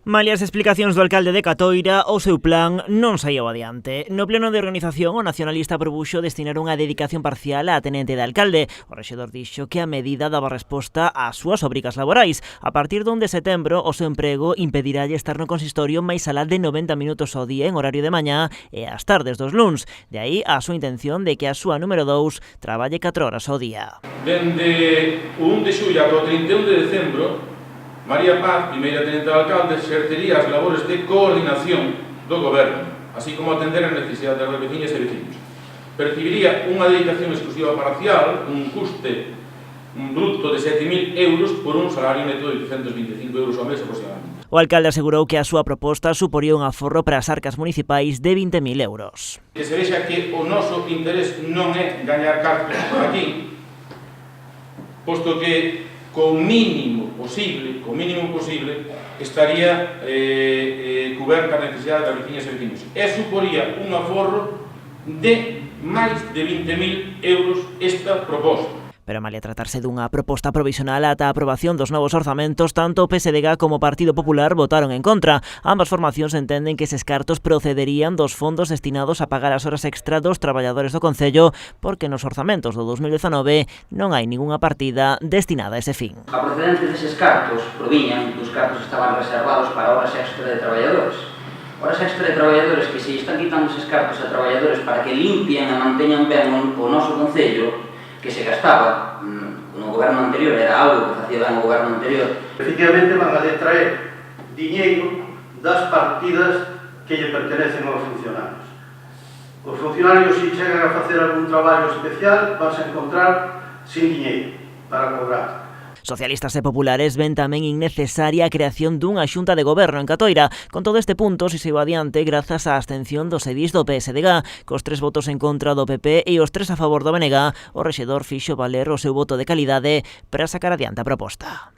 Malia as explicacións do alcalde de Catoira, o seu plan non saíu adiante. No pleno de organización, o nacionalista propuxo destinar unha dedicación parcial á tenente de alcalde. O rexedor dixo que a medida daba resposta ás súas obrigas laborais. A partir do 1 de setembro, o seu emprego impediralle estar no consistorio máis alá de 90 minutos ao día en horario de mañá e ás tardes dos luns. De aí a súa intención de que a súa número 2 traballe 4 horas ao día. Dende o 1 de xullo ata o 31 de decembro, María Paz, primeira tenente de alcalde, exercería as labores de coordinación do goberno, así como atender as necesidades das veciñas e veciños. Percibiría unha dedicación exclusiva parcial, un custe bruto de 7.000 euros por un salario neto de 825 euros ao mes aproximadamente. O alcalde asegurou que a súa proposta suporía un aforro para as arcas municipais de 20.000 euros. Que se vexa que o noso interés non é gañar cartos aquí, posto que co mínimo posible, estaría cuberta a necesidade das veciñas e veciños. E suporía un aforro de máis de 20.000 euros esta proposta. Pero malia tratarse dunha proposta provisional ata a aprobación dos novos orzamentos, tanto o PSDG como o Partido Popular votaron en contra. Ambas formacións entenden que eses cartos procederían dos fondos destinados a pagar as horas extra dos traballadores do Concello, porque nos orzamentos do 2019 non hai ningunha partida destinada a ese fin. A procedencia deses cartos proviñan dos cartos que estaban reservados para horas extra de traballadores. Horas extra de traballadores que se están quitando eses cartos a traballadores para que limpien e manteñan ben o noso Concello, que se gastaba no goberno anterior, era algo que facía ben o goberno anterior. Efectivamente van a detraer diñeiro das partidas que lle pertenecen aos funcionarios. Os funcionarios, se chegan a facer algún traballo especial, van a encontrar sin diñeiro para cobrar. Socialistas e populares ven tamén innecesaria a creación dunha xunta de goberno en Catoira. Con todo este punto, se saiu adiante grazas á abstención dos edís do PSDG. Cos 3 votos en contra do PP e os 3 a favor do BNG, o rexedor fixo valer o seu voto de calidade para sacar adiante a proposta.